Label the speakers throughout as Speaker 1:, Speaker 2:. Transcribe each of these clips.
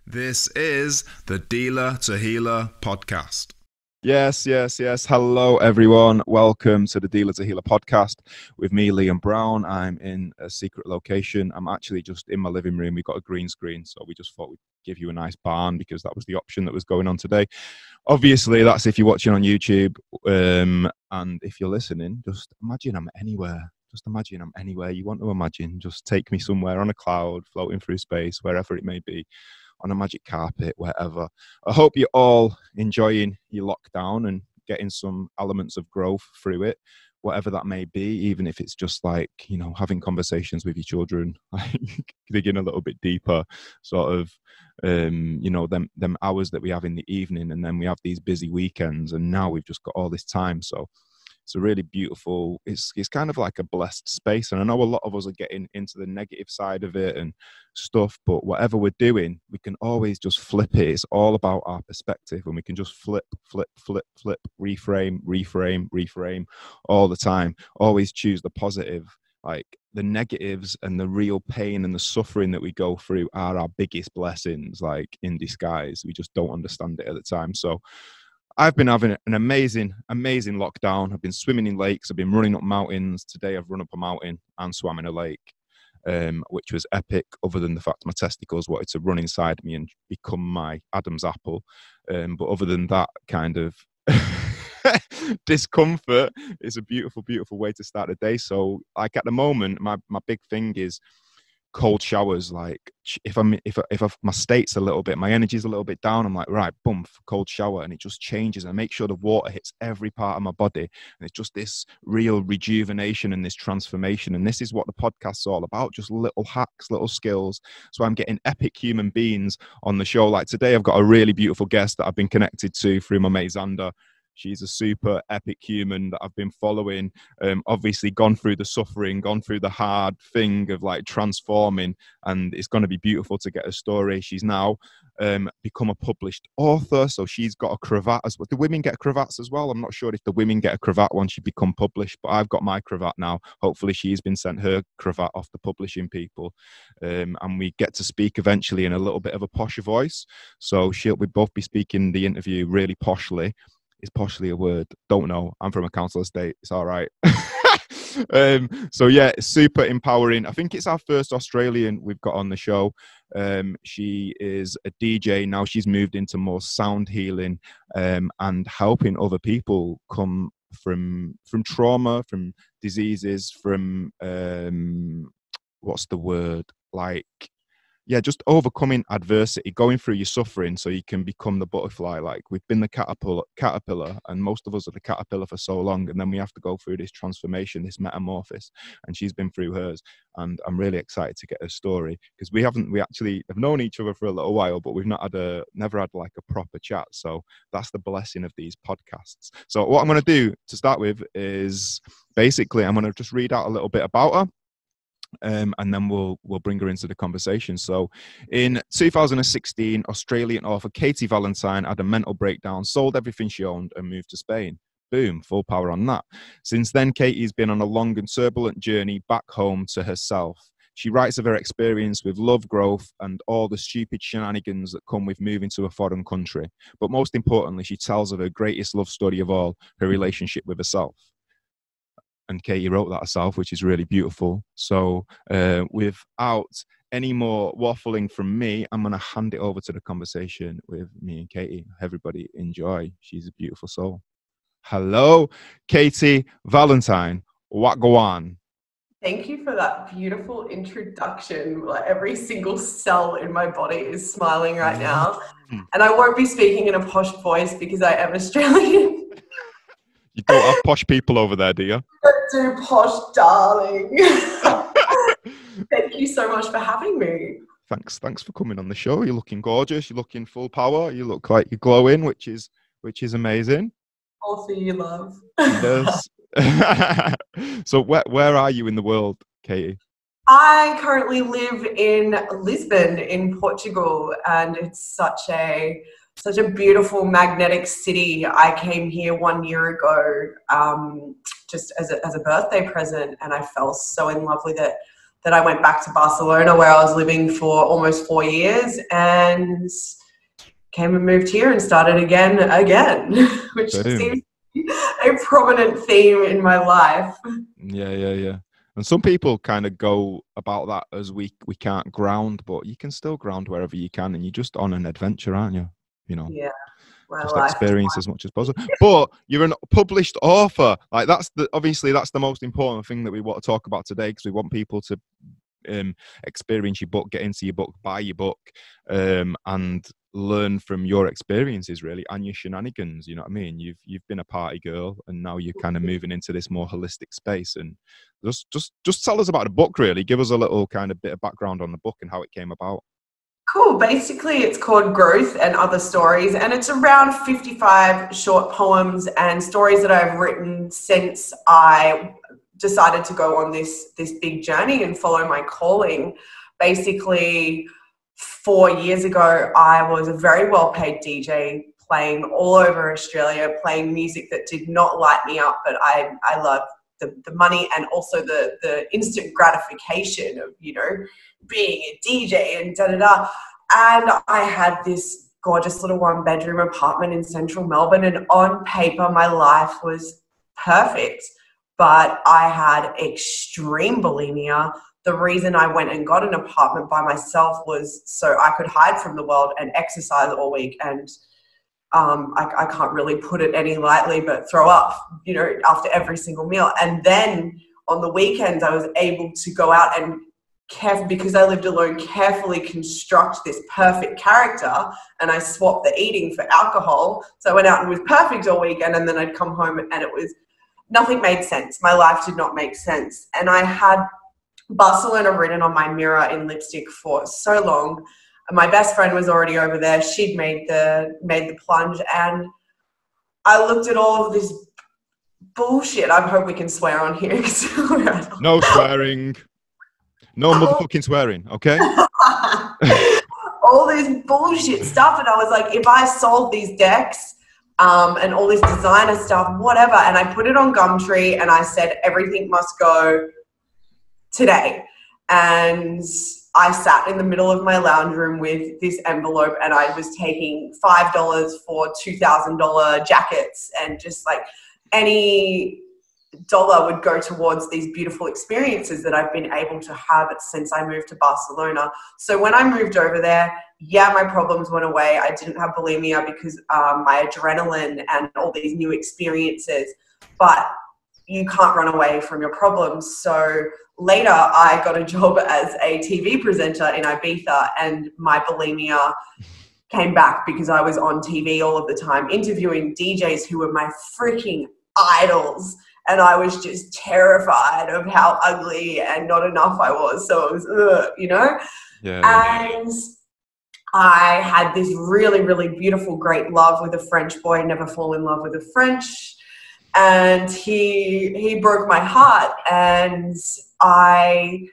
Speaker 1: This is the Dealer to Healer podcast.
Speaker 2: Yes. Hello, everyone. Welcome to the Dealer to Healer podcast with me, Liam Brown. I'm in a secret location. I'm actually just in my living room. We've got a green screen, so we just thought we'd give you a nice barn because that was the option that was going on today. Obviously, that's if you're watching on YouTube. And if you're listening, just imagine I'm anywhere. Just imagine I'm anywhere you want to imagine. Just take me somewhere on a cloud, floating through space, wherever it may be. On a magic carpet, wherever. I hope you're all enjoying your lockdown and getting some elements of growth through it, whatever that may be, even if it's just like, you know, having conversations with your children, like digging a little bit deeper, sort of, you know, them hours that we have in the evening, and then we have these busy weekends, and now we've just got all this time. So it's a really beautiful, it's kind of like a blessed space. And I know a lot of us are getting into the negative side of it and stuff, but whatever we're doing, we can always just flip it. It's all about our perspective, and we can just flip, reframe all the time. Always choose the positive. Like the negatives and the real pain and the suffering that we go through are our biggest blessings, like in disguise. We just don't understand it at the time. So I've been having an amazing lockdown. I've been swimming in lakes. I've been running up mountains. Today I've run up a mountain and swam in a lake, which was epic, other than the fact my testicles wanted to run inside me and become my Adam's apple. But other than that kind of discomfort, it's a beautiful way to start the day. So like at the moment, my big thing is cold showers. Like if my state's a little bit, my energy's a little bit down, I'm like, right, boom, cold shower, and it just changes, and I make sure the water hits every part of my body, and it's just this real rejuvenation and this transformation. And this is what the podcast's all about, just little hacks, little skills. So I'm getting epic human beings on the show. Like today I've got a really beautiful guest that I've been connected to through my mate Xander. She's a super epic human that I've been following, obviously gone through the suffering, gone through the hard thing of like transforming, and it's going to be beautiful to get her story. She's now become a published author, so she's got a cravat as well. Do women get cravats as well? I'm not sure if the women get a cravat once you become published, but I've got my cravat now. Hopefully she's been sent her cravat off the publishing people, and we get to speak eventually in a little bit of a posher voice. So we both be speaking the interview really poshly. Is poshly a word? Don't know. I'm from a council estate. It's all right. So yeah, it's super empowering. I think it's our first Australian we've got on the show. She is a DJ now. She's moved into more sound healing and helping other people come from trauma, from diseases, from what's the word? Like, yeah, just overcoming adversity, going through your suffering so you can become the butterfly. Like we've been the caterpillar, and most of us are the caterpillar for so long, and then we have to go through this transformation, this metamorphosis, and she's been through hers. And I'm really excited to get her story, because we actually have known each other for a little while, but we've never had like a proper chat. So that's the blessing of these podcasts. So what I'm going to do to start with is basically I'm going to just read out a little bit about her. And then we'll bring her into the conversation. So in 2016, Australian author Katie Valentine had a mental breakdown, sold everything she owned, and moved to Spain. Boom, full power on that. Since then, Katie's been on a long and turbulent journey back home to herself. She writes of her experience with love, growth, and all the stupid shenanigans that come with moving to a foreign country. But most importantly, she tells of her greatest love story of all, her relationship with herself. And Katie wrote that herself, which is really beautiful. So without any more waffling from me, I'm going to hand it over to the conversation with me and Katie. Everybody enjoy. She's a beautiful soul. Hello, Katie Valentine. What go on?
Speaker 3: Thank you for that beautiful introduction. Like every single cell in my body is smiling right now. And I won't be speaking in a posh voice because I am Australian.
Speaker 2: You don't have posh people over there, do you?
Speaker 3: I do, posh darling. Thank you so much for having me.
Speaker 2: Thanks for coming on the show. You're looking gorgeous. You're looking full power. You look like you're glowing, which is amazing.
Speaker 3: All for you, love.
Speaker 2: Yes. So where are you in the world, Katie?
Speaker 3: I currently live in Lisbon in Portugal, and it's such a beautiful magnetic city. I came here 1 year ago just as a birthday present, and I fell so in love with it that I went back to Barcelona, where I was living for almost 4 years, and came and moved here and started again, which seems a prominent theme in my life.
Speaker 2: Yeah. And some people kind of go about that as we can't ground, but you can still ground wherever you can, and you're just on an adventure, aren't you? You know.
Speaker 3: Yeah.
Speaker 2: Just experience as much as possible. But you're a published author. Like obviously that's the most important thing that we want to talk about today, because we want people to experience your book, get into your book, buy your book, and learn from your experiences really, and your shenanigans. You know what I mean? You've been a party girl, and now you're kind of moving into this more holistic space. And just tell us about the book really. Give us a little kind of bit of background on the book and how it came about.
Speaker 3: Cool. Basically, it's called Growth and Other Stories, and it's around 55 short poems and stories that I've written since I decided to go on this big journey and follow my calling. Basically, 4 years ago, I was a very well-paid DJ playing all over Australia, playing music that did not light me up, but I loved the money and also the instant gratification of, you know, being a DJ and da-da-da. And I had this gorgeous little 1-bedroom apartment in central Melbourne, and on paper my life was perfect, but I had extreme bulimia. The reason I went and got an apartment by myself was so I could hide from the world and exercise all week, and I can't really put it any lightly, but throw up, you know, after every single meal. And then on the weekends, I was able to go out and because I lived alone, carefully construct this perfect character, and I swapped the eating for alcohol. So I went out and was perfect all weekend, and then I'd come home and nothing made sense. My life did not make sense. And I had Barcelona written on my mirror in lipstick for so long. My best friend was already over there. She'd made the plunge, and I looked at all of this bullshit. I hope we can swear on here.
Speaker 2: No swearing. No motherfucking swearing, okay?
Speaker 3: All this bullshit stuff, and I was like, if I sold these decks and all this designer stuff, whatever, and I put it on Gumtree, and I said everything must go today. And I sat in the middle of my lounge room with this envelope, and I was taking $5 for $2,000 jackets, and just like any dollar would go towards these beautiful experiences that I've been able to have since I moved to Barcelona. So when I moved over there, yeah, my problems went away. I didn't have bulimia because my adrenaline and all these new experiences, but you can't run away from your problems. So later I got a job as a TV presenter in Ibiza, and my bulimia came back because I was on TV all of the time interviewing DJs who were my freaking idols. And I was just terrified of how ugly and not enough I was. So it was, you know?
Speaker 2: Yeah.
Speaker 3: And I had this really, really beautiful, great love with a French boy. Never fall in love with a French. And he broke my heart. And I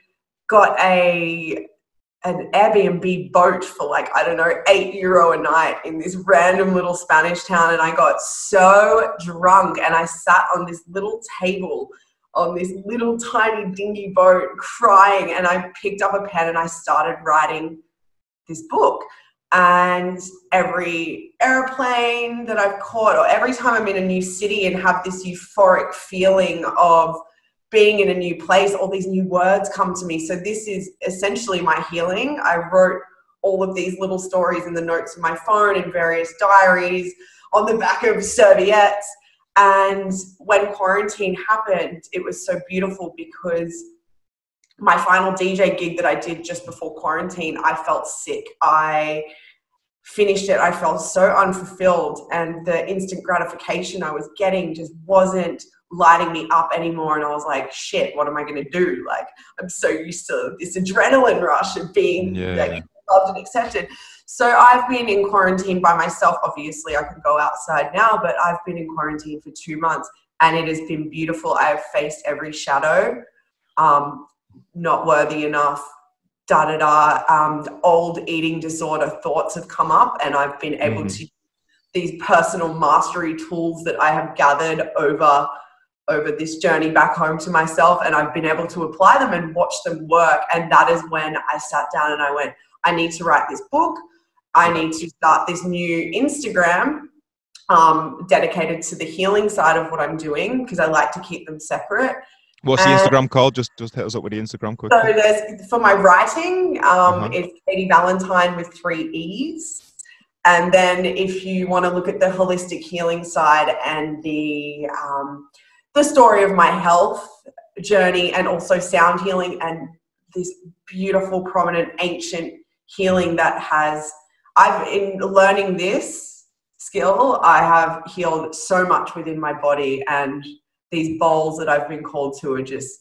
Speaker 3: got an Airbnb boat for like, I don't know, €8 a night in this random little Spanish town. And I got so drunk, and I sat on this little table on this little tiny dingy boat crying, and I picked up a pen and I started writing this book. And every airplane that I've caught, or every time I'm in a new city and have this euphoric feeling of being in a new place, all these new words come to me. So this is essentially my healing. I wrote all of these little stories in the notes of my phone, in various diaries, on the back of serviettes. And when quarantine happened, it was so beautiful because my final DJ gig that I did just before quarantine, I felt sick. I finished it. I felt so unfulfilled, and the instant gratification I was getting just wasn't lighting me up anymore. And I was like, shit, what am I going to do? Like, I'm so used to this adrenaline rush of being like, loved and accepted. So I've been in quarantine by myself. Obviously I can go outside now, but I've been in quarantine for 2 months, and it has been beautiful. I have faced every shadow, not worthy enough, old eating disorder thoughts have come up, and I've been able to, these personal mastery tools that I have gathered over over this journey back home to myself, and I've been able to apply them and watch them work. And that is when I sat down and I went, I need to write this book. I need to start this new Instagram dedicated to the healing side of what I'm doing, because I like to keep them separate.
Speaker 2: What's the Instagram called? Just hit us up with the Instagram quickly.
Speaker 3: So there's, for my writing, it's Katie Valentine with 3 E's. And then if you want to look at the holistic healing side and the story of my health journey, and also sound healing and this beautiful, prominent, ancient healing that in learning this skill, I have healed so much within my body, and these bowls that I've been called to are just,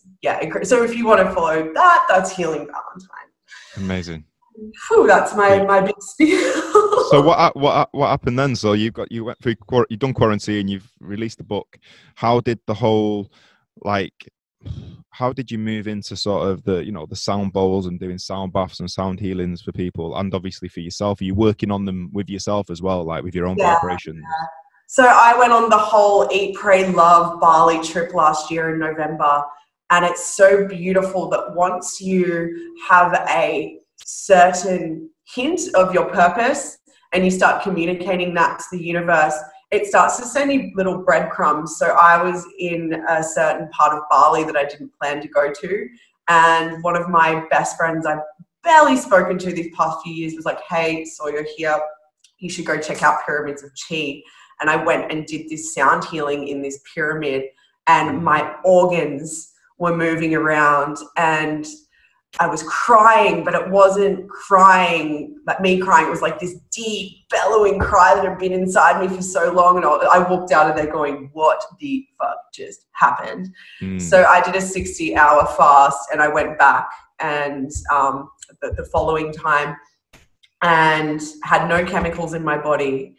Speaker 3: so if you want to follow that, that's Healing Valentine.
Speaker 2: Amazing.
Speaker 3: Whew, that's my big spiel.
Speaker 2: So what happened then? So you've done quarantine, you've released the book. How did the whole, how did you move into sort of the, the sound bowls and doing sound baths and sound healings for people, and obviously for yourself? Are you working on them with yourself as well, like with your own vibrations? Yeah.
Speaker 3: So I went on the whole Eat, Pray, Love Bali trip last year in November, and it's so beautiful that once you have a certain hint of your purpose and you start communicating that to the universe, it starts to send you little breadcrumbs. So I was in a certain part of Bali that I didn't plan to go to, and one of my best friends I've barely spoken to these past few years was like, hey, saw you're here, you should go check out Pyramids of Chi. And I went and did this sound healing in this pyramid, and my organs were moving around, and I was crying, but it wasn't crying, like me crying. It was like this deep, bellowing cry that had been inside me for so long. And I walked out of there going, what the fuck just happened? So I did a 60-hour fast, and I went back and the following time, and had no chemicals in my body.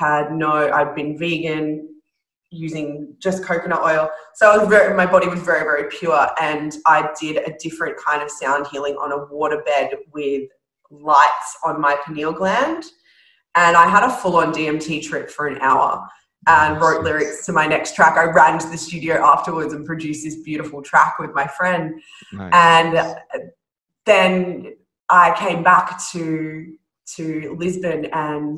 Speaker 3: I've been vegan, using just coconut oil. So my body was very, very pure, and I did a different kind of sound healing on a waterbed with lights on my pineal gland. And I had a full-on DMT trip for an hour and wrote lyrics to my next track. I ran to the studio afterwards and produced this beautiful track with my friend. Nice. And then I came back to Lisbon, and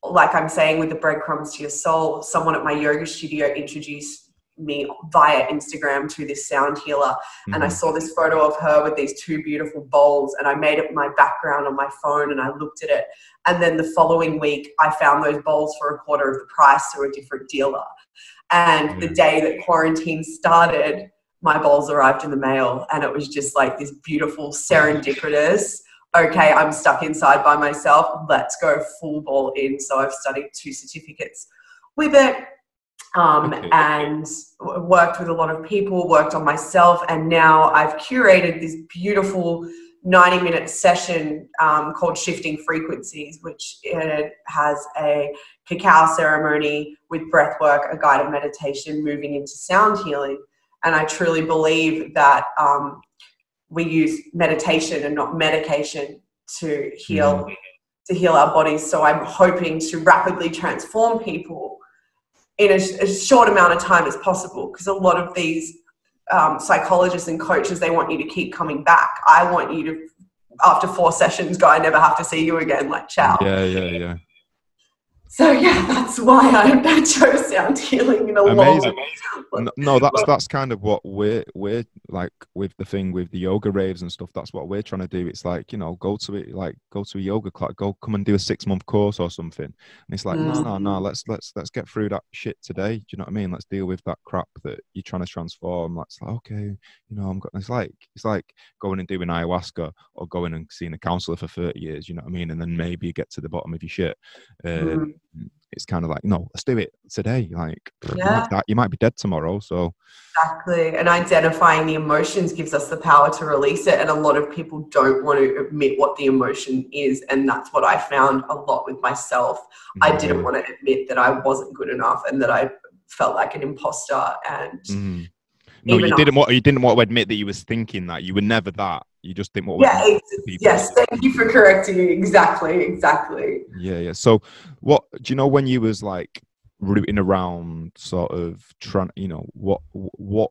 Speaker 3: like I'm saying, with the breadcrumbs to your soul, someone at my yoga studio introduced me via Instagram to this sound healer. And I saw this photo of her with these 2 beautiful bowls, and I made it my background on my phone, and I looked at it. And then the following week, I found those bowls for a quarter of the price to a different dealer. And the day that quarantine started, my bowls arrived in the mail, and it was just like this beautiful serendipitous, okay, I'm stuck inside by myself, let's go full ball in. So I've studied 2 certificates with it, and worked with a lot of people, worked on myself, and now I've curated this beautiful 90-minute session called Shifting Frequencies, which has a cacao ceremony with breath work, a guided meditation, moving into sound healing. And I truly believe that we use meditation and not medication to heal our bodies. So I'm hoping to rapidly transform people in as short amount of time as possible, because a lot of these psychologists and coaches, they want you to keep coming back. I want you to, after 4 sessions, go, I never have to see you again, like ciao.
Speaker 2: Yeah.
Speaker 3: So yeah, that's why I chose sound healing in a
Speaker 2: Amazing.
Speaker 3: long.
Speaker 2: No, that's kind of what we're like with the thing with the yoga raves and stuff. That's what we're trying to do. It's like, go to a yoga class, come and do a 6-month course or something. And it's like, no, let's get through that shit today. Do you know what I mean? Let's deal with that crap that you're trying to transform. That's like, okay, it's like going and doing ayahuasca or going and seeing a counselor for 30 years. You know what I mean? And then maybe you get to the bottom of your shit. It's kind of like, no, let's do it today. Like, you might be dead tomorrow. So
Speaker 3: exactly. And identifying the emotions gives us the power to release it. And a lot of people don't want to admit what the emotion is. And that's what I found a lot with myself. I didn't want to admit that I wasn't good enough and that I felt like an imposter. And
Speaker 2: no, you didn't want to admit that you was thinking that. You were never that. You just didn't want
Speaker 3: to yes, thank you for correcting me. Exactly.
Speaker 2: Yeah. So what do you know when you was like rooting around sort of trying, you know, what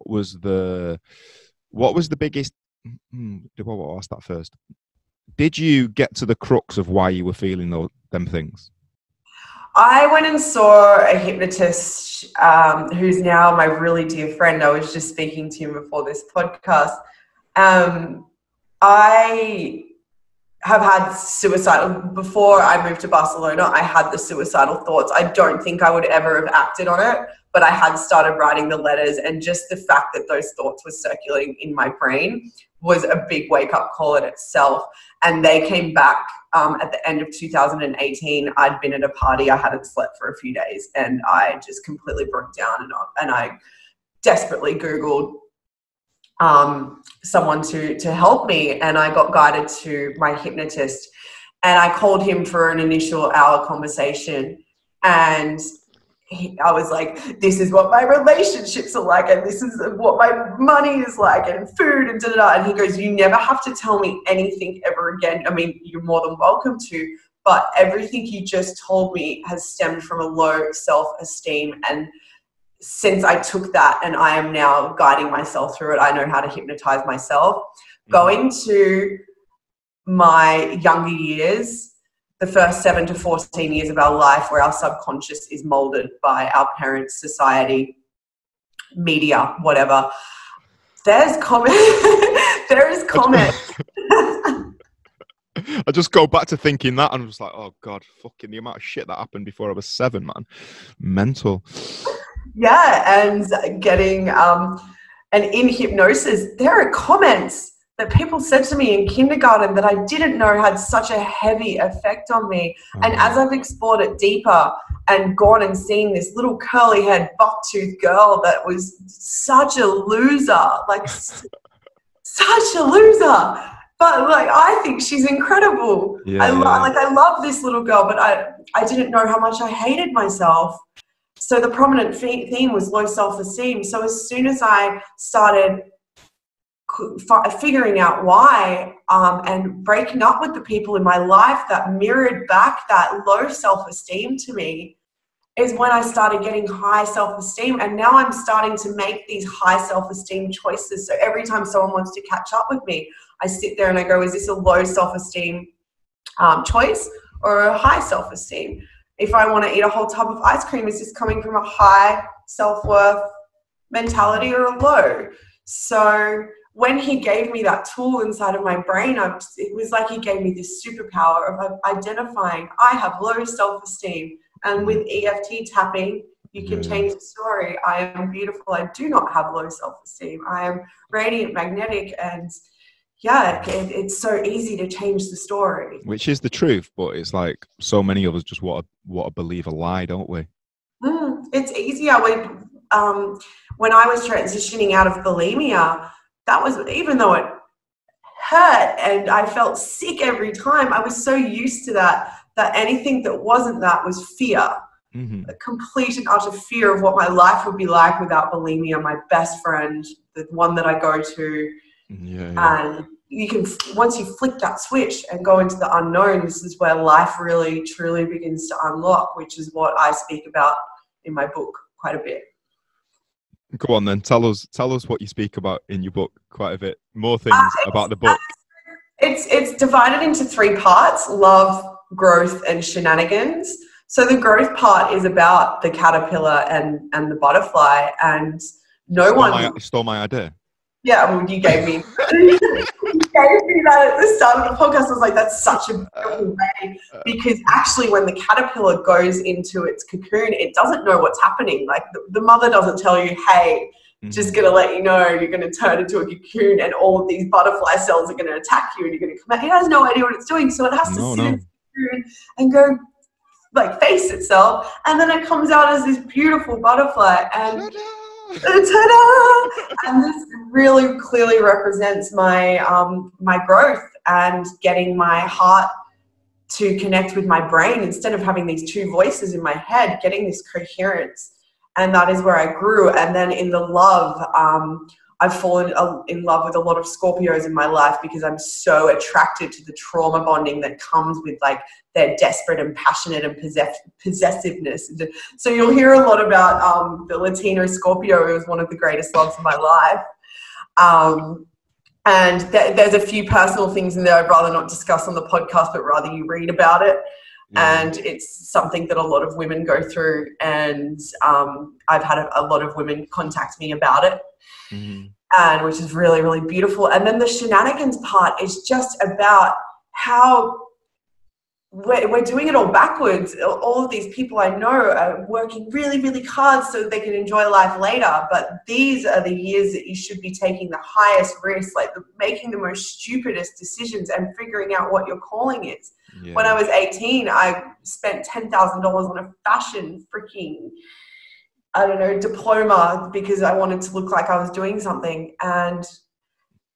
Speaker 2: was the biggest, well, I'll ask that first. Did you get to the crux of why you were feeling them things?
Speaker 3: I went and saw a hypnotist who's now my really dear friend. I was just speaking to him before this podcast. I have had before I moved to Barcelona, I had the suicidal thoughts. I don't think I would ever have acted on it, but I had started writing the letters, and just the fact that those thoughts were circulating in my brain was a big wake-up call in itself. And they came back at the end of 2018. I'd been at a party, I hadn't slept for a few days, and I just completely broke down, and I desperately Googled someone to help me, and I got guided to my hypnotist, and I called him for an initial hour conversation, and I was like, this is what my relationships are like, and this is what my money is like, and food, and da-da-da. And he goes, you never have to tell me anything ever again. I mean, you're more than welcome to, but everything you just told me has stemmed from a low self-esteem. And since I took that, and I am now guiding myself through it, I know how to hypnotize myself. Going to my younger years, the first 7 to 14 years of our life, where our subconscious is molded by our parents, society, media, whatever. There is comment.
Speaker 2: I just go back to thinking that, and I'm just like, oh God, fucking the amount of shit that happened before I was 7, man. Mental.
Speaker 3: Yeah, and getting, and in hypnosis, there are comments that people said to me in kindergarten that I didn't know had such a heavy effect on me. And as I've explored it deeper and gone and seen this little curly-haired, buck-toothed girl that was such a loser, like such a loser, but like I think she's incredible. I love this little girl, but I didn't know how much I hated myself. So the prominent theme was low self-esteem. So as soon as I started figuring out why and breaking up with the people in my life that mirrored back that low self-esteem to me, is when I started getting high self-esteem. And now I'm starting to make these high self-esteem choices. So every time someone wants to catch up with me, I sit there and I go, is this a low self-esteem choice or a high self-esteem? If I want to eat a whole tub of ice cream, is this coming from a high self-worth mentality or a low? So when he gave me that tool inside of my brain, it was like he gave me this superpower of identifying I have low self-esteem. And with EFT tapping, you can change the story. I am beautiful. I do not have low self-esteem. I am radiant, magnetic, and yeah, it's so easy to change the story.
Speaker 2: Which is the truth, but it's like so many of us just want to believe a lie, don't we?
Speaker 3: It's easier. When I was transitioning out of bulimia, that was, even though it hurt and I felt sick every time, I was so used to that anything that wasn't that was fear. A complete and utter fear of what my life would be like without bulimia. My best friend, the one that I go to, and you can, once you flick that switch and go into the unknown, this is where life really truly begins to unlock, which is what I speak about in my book quite a bit.
Speaker 2: Go on then, tell us what you speak about in your book quite a bit. More things about the book.
Speaker 3: It's divided into 3 parts: love, growth, and shenanigans. So the growth part is about the caterpillar and the butterfly, and you
Speaker 2: stole my idea.
Speaker 3: Yeah, well, you gave me that at the start of the podcast. I was like, that's such a beautiful way, because actually when the caterpillar goes into its cocoon, it doesn't know what's happening. Like the mother doesn't tell you, hey, just going to let you know you're going to turn into a cocoon and all of these butterfly cells are going to attack you and you're going to come out. It has no idea what it's doing, so it has to sit in its cocoon and go like face itself, and then it comes out as this beautiful butterfly, and ta-da! And this really clearly represents my my growth and getting my heart to connect with my brain instead of having these 2 voices in my head, getting this coherence. And that is where I grew. And then in the love, I've fallen in love with a lot of Scorpios in my life because I'm so attracted to the trauma bonding that comes with like their desperate and passionate and possessiveness. So you'll hear a lot about the Latino Scorpio. It was one of the greatest loves of my life. And there's a few personal things in there I'd rather not discuss on the podcast, but rather you read about it. And it's something that a lot of women go through, and I've had a lot of women contact me about it, and which is really, really beautiful. And then the shenanigans part is just about how we're doing it all backwards. All of these people I know are working really, really hard so they can enjoy life later. But these are the years that you should be taking the highest risk, like making the most stupidest decisions and figuring out what your calling is. Yeah. When I was 18, I spent $10,000 on a fashion freaking, diploma because I wanted to look like I was doing something. And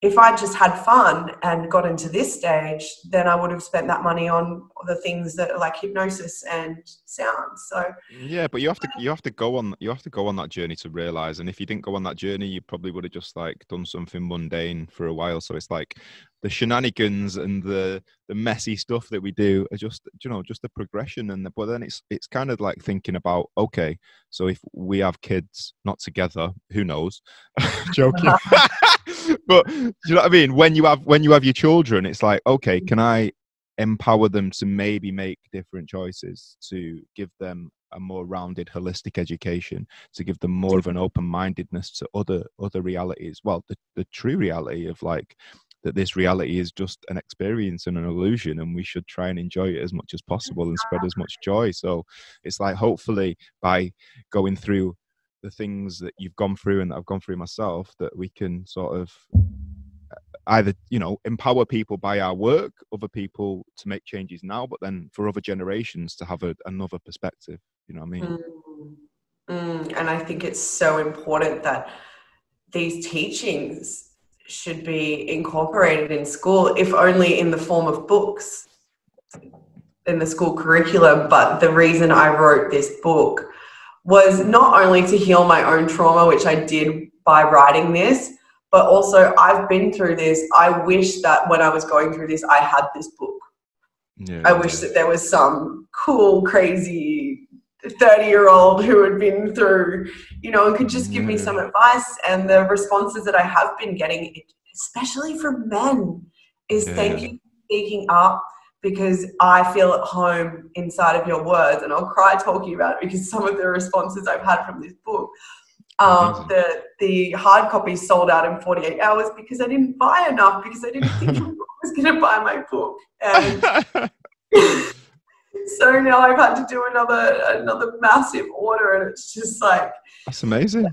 Speaker 3: if I just had fun and got into this stage, then I would have spent that money on the things that are like hypnosis and sound. So
Speaker 2: yeah, but you have to go on that journey to realize. And if you didn't go on that journey, you probably would have just like done something mundane for a while. So it's like the shenanigans and the messy stuff that we do are just a progression. But then it's kind of like thinking about, okay, so if we have kids not together, who knows? Joking. But do you know what I mean? When you have your children, it's like, okay, can I empower them to maybe make different choices, to give them a more rounded, holistic education, to give them more of an open-mindedness to other realities? Well, the true reality of like that this reality is just an experience and an illusion, and we should try and enjoy it as much as possible and spread as much joy. So it's like, hopefully by going through the things that you've gone through and that I've gone through myself, that we can sort of either, empower people by our work, other people to make changes now, but then for other generations to have another perspective. You know what I mean?
Speaker 3: And I think it's so important that these teachings should be incorporated in school, if only in the form of books in the school curriculum. But the reason I wrote this book was not only to heal my own trauma, which I did by writing this, but also I've been through this. I wish that when I was going through this, I had this book. Yeah, I wish that there was some cool, crazy 30-year-old who had been through, and could just give me some advice. And the responses that I have been getting, especially from men, is thank you for speaking up, because I feel at home inside of your words. And I'll cry talking about it because some of the responses I've had from this book, the hard copy sold out in 48 hours because I didn't buy enough, because I didn't think anyone was going to buy my book. And so now I've had to do another massive order, and it's just like,
Speaker 2: that's amazing.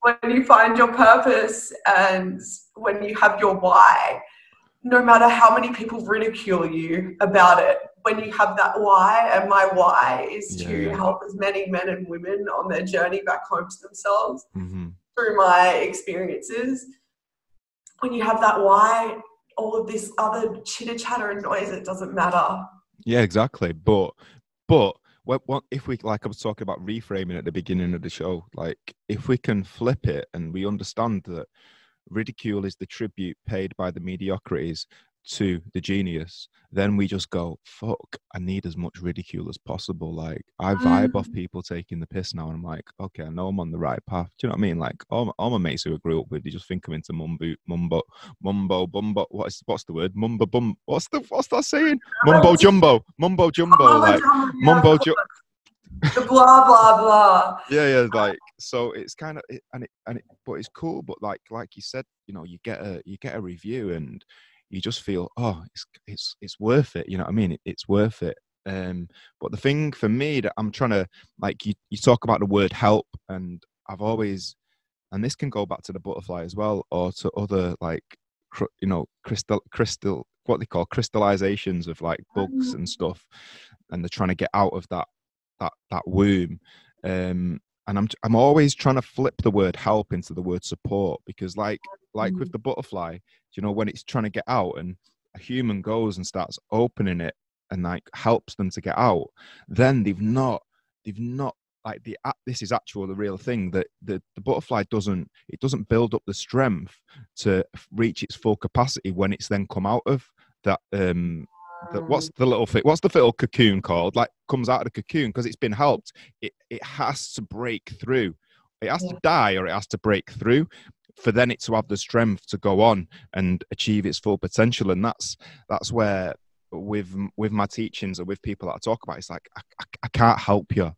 Speaker 3: When you find your purpose and when you have your why, no matter how many people ridicule you about it, when you have that why, and my why is to help as many men and women on their journey back home to themselves through my experiences. When you have that why, all of this other chitter chatter and noise, it doesn't matter.
Speaker 2: Yeah, exactly. But if we, like I was talking about reframing at the beginning of the show, like if we can flip it and we understand that ridicule is the tribute paid by the mediocrities to the genius, then we just go, fuck, I need as much ridicule as possible. Like I vibe off people taking the piss now, and I'm like, okay, I know I'm on the right path. Do you know what I mean? Like all my mates who I grew up with, you just think I'm into mumbo, what's the word? Mumbo bum, what's that saying? Mumbo jumbo, like mumbo jumbo.
Speaker 3: The blah blah blah.
Speaker 2: Yeah, like so it's kind of but it's cool. But like you said, you get a review and you just feel, oh, it's worth it. You know what I mean? It's worth it. But the thing for me that I'm trying to, like, you talk about the word help, and I've always, and this can go back to the butterfly as well, or to other like crystal what they call crystallizations of like bugs and stuff, and they're trying to get out of that womb. And I'm always trying to flip the word help into the word support, because like with the butterfly, when it's trying to get out and a human goes and starts opening it and like helps them to get out, then they've not like this is the real thing, that the butterfly doesn't build up the strength to reach its full capacity when it's then come out of that what's the little cocoon called, like comes out of the cocoon, because it's been helped. It has to break through. It has to die, or it has to break through for then it to have the strength to go on and achieve its full potential. And that's where with my teachings or with people that I talk about, it's like I can't help you.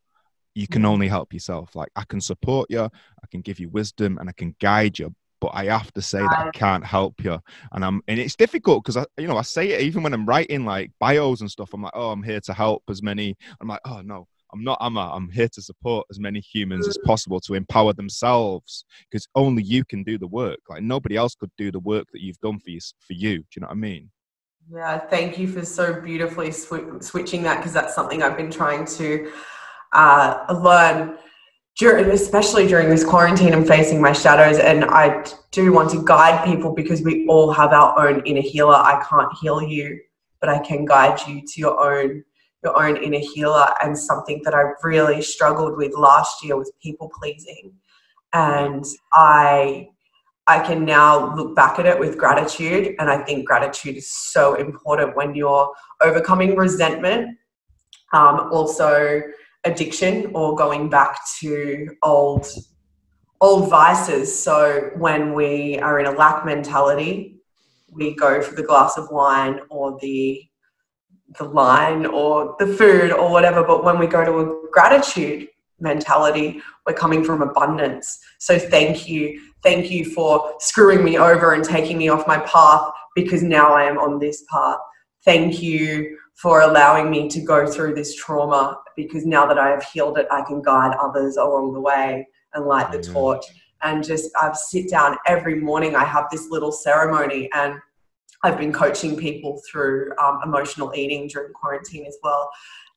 Speaker 2: You can only help yourself. Like, I can support you, I can give you wisdom, and I can guide you, but I have to say that I can't help you. And it's difficult because I say it even when I'm writing like bios and stuff. I'm like, oh, I'm here to help as many. I'm like, oh no, I'm not. I'm here to support as many humans as possible to empower themselves, because only you can do the work. Like, nobody else could do the work that you've done for you. Do you know what I mean?
Speaker 3: Yeah, thank you for so beautifully switching that, because that's something I've been trying to learn, especially during this quarantine and facing my shadows. And I do want to guide people, because we all have our own inner healer. I can't heal you, but I can guide you to your own inner healer. And something that I really struggled with last year was people pleasing. And I can now look back at it with gratitude. And I think gratitude is so important when you're overcoming resentment, also addiction, or going back to old vices. So when we are in a lack mentality, we go for the glass of wine or the line or the food or whatever. But when we go to a gratitude mentality, we're coming from abundance. So thank you for screwing me over and taking me off my path, because now I am on this path. Thank you for allowing me to go through this trauma, because now that I have healed it, I can guide others along the way and light the torch. And I sit down every morning. I have this little ceremony, and I've been coaching people through emotional eating during quarantine as well.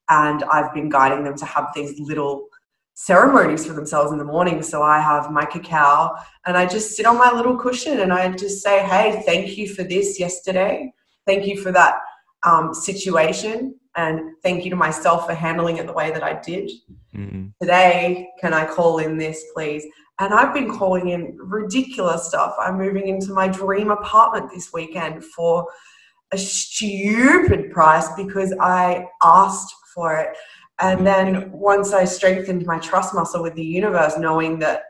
Speaker 3: And I've been guiding them to have these little ceremonies for themselves in the morning. So I have my cacao, and I just sit on my little cushion, and I just say, hey, thank you for this yesterday. Thank you for that situation, and thank you to myself for handling it the way that I did. Today, can I call in this, please? And I've been calling in ridiculous stuff. I'm moving into my dream apartment this weekend for a stupid price, because I asked for it. And then once I strengthened my trust muscle with the universe, knowing that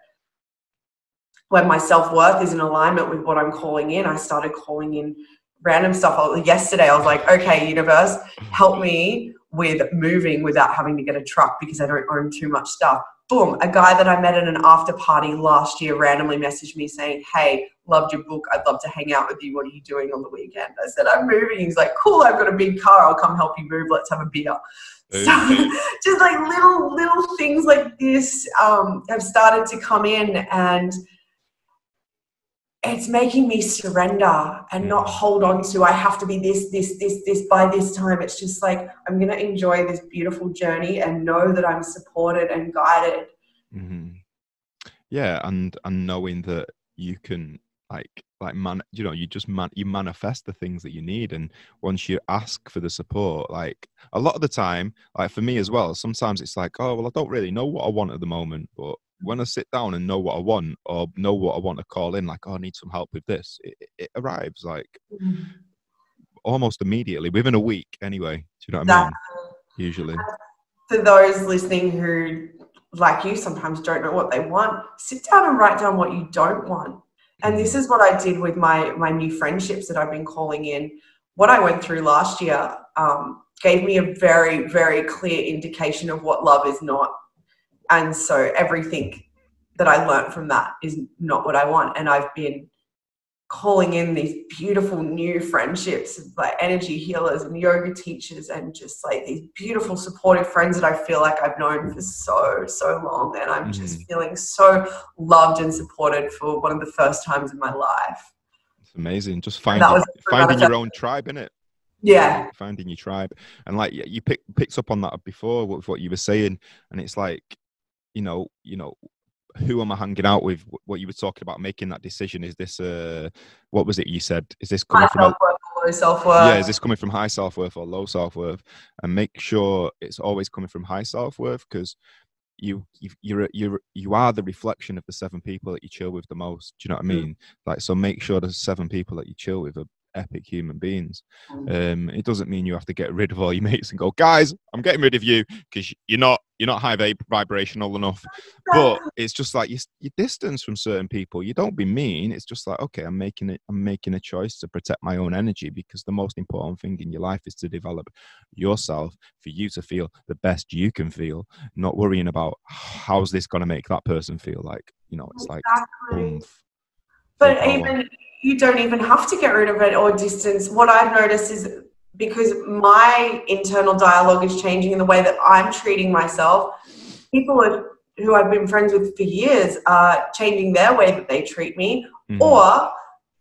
Speaker 3: when my self-worth is in alignment with what I'm calling in, I started calling in random stuff. Yesterday, I was like, okay, universe, help me with moving without having to get a truck, because I don't own too much stuff. Boom, a guy that I met at an after party last year randomly messaged me saying, hey, loved your book. I'd love to hang out with you. What are you doing on the weekend? I said, I'm moving. He's like, cool, I've got a big car. I'll come help you move. Let's have a beer. So just like little things like this have started to come in, and it's making me surrender and not hold on to, I have to be this by this time. It's just like, I'm going to enjoy this beautiful journey and know that I'm supported and guided.
Speaker 2: Yeah. And knowing that you can you manifest the things that you need. And once you ask for the support, like a lot of the time, like for me as well, sometimes it's like, oh, well, I don't really know what I want at the moment, but when I sit down and know what I want, or know what I want to call in, like, oh, I need some help with this, it arrives like almost immediately, within a week anyway. Do you know what I mean? Usually.
Speaker 3: For those listening who, like you, sometimes don't know what they want, sit down and write down what you don't want. And this is what I did with my new friendships that I've been calling in. What I went through last year gave me a very, very clear indication of what love is not. And so everything that I learned from that is not what I want. And I've been calling in these beautiful new friendships, like energy healers and yoga teachers, and just like these beautiful supportive friends that I feel like I've known for so long. And I'm just feeling so loved and supported for one of the first times in my life.
Speaker 2: It's amazing. Just finding your own tribe, innit?
Speaker 3: Yeah.
Speaker 2: Finding your tribe. And like you picked up on that before with what you were saying. And it's like, you know, who am I hanging out with? What you were talking about, making that decision. Is this what was it you said? Is this coming from
Speaker 3: low self-worth?
Speaker 2: Yeah, is this coming from high self-worth or low self-worth? And make sure it's always coming from high self-worth, because you are the reflection of the 7 people that you chill with the most. Do you know what I mean? Like, so make sure the 7 people that you chill with are epic human beings. It doesn't mean you have to get rid of all your mates and go, guys, I'm getting rid of you because you're not high vibrational enough. But it's just like you distance from certain people. You don't be mean. It's just like, okay, I'm making a choice to protect my own energy, because the most important thing in your life is to develop yourself, for you to feel the best you can feel, not worrying about how's this going to make that person feel. Like, you know, it's like, boom.
Speaker 3: But even you don't even have to get rid of it or distance. What I've noticed is, because my internal dialogue is changing in the way that I'm treating myself, people who I've been friends with for years are changing their way that they treat me, or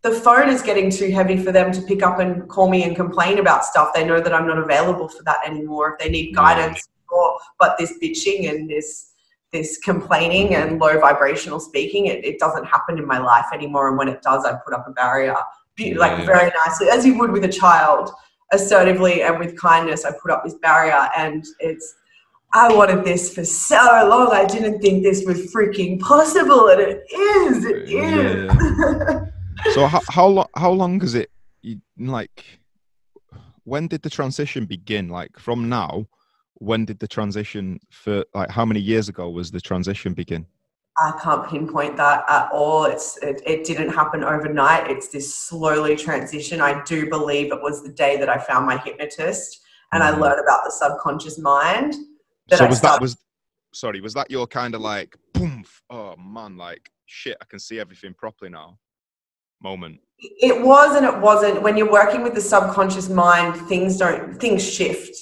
Speaker 3: the phone is getting too heavy for them to pick up and call me and complain about stuff. They know that I'm not available for that anymore. If they need guidance, but this bitching and this complaining and low vibrational speaking, it doesn't happen in my life anymore. And when it does, I put up a barrier, like very nicely, as you would with a child, assertively and with kindness. I put up this barrier, and I wanted this for so long. I didn't think this was freaking possible, and it is. It is.
Speaker 2: So how long is it? Like, when did the transition begin? Like, from now. When did the transition, for like, how many years ago was the transition begin?
Speaker 3: I can't pinpoint that at all. It didn't happen overnight. It's this slowly transition. I do believe it was the day that I found my hypnotist and I learned about the subconscious mind. Was that your kind of like, boom, oh man, like, shit, I can see everything properly now moment? It was and it wasn't. When you're working with the subconscious mind, things shift.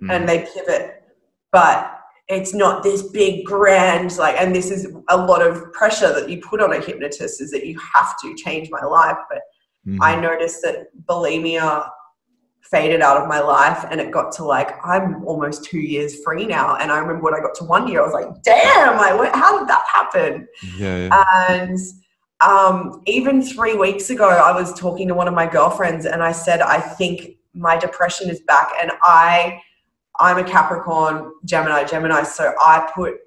Speaker 3: And they pivot, but it's not this big grand, like, and this is a lot of pressure that you put on a hypnotist, is that you have to change my life. But I noticed that bulimia faded out of my life, and it got to like, I'm almost 2 years free now. And I remember when I got to 1 year, I was like, damn, like, how did that happen? And even 3 weeks ago, I was talking to one of my girlfriends and I said, I think my depression is back. And I'm a Capricorn, Gemini, so I put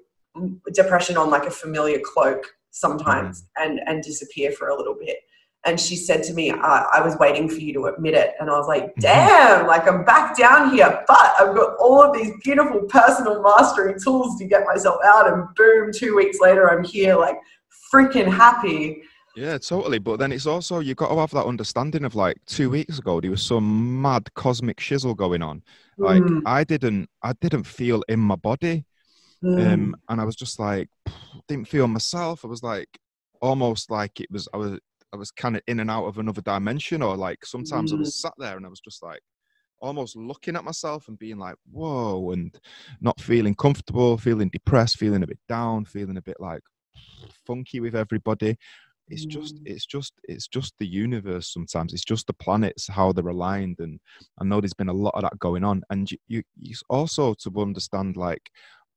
Speaker 3: depression on like a familiar cloak sometimes and disappear for a little bit. And she said to me, I was waiting for you to admit it. And I was like, damn, like, I'm back down here, but I've got all of these beautiful personal mastery tools to get myself out, and boom, 2 weeks later, I'm here, like, freaking happy.
Speaker 2: Yeah, totally. But then it's also, you've got to have that understanding of, like, 2 weeks ago, there was some mad cosmic shizzle going on. Like, I didn't feel in my body. And I was just like, didn't feel myself. I was like, almost like I was kind of in and out of another dimension, or like sometimes I was sat there and I was just like almost looking at myself and being like, whoa, and not feeling comfortable, feeling depressed, feeling a bit down, feeling a bit like funky with everybody. It's just the universe sometimes. It's just the planets, how they're aligned. And I know there's been a lot of that going on. And you also to understand, like,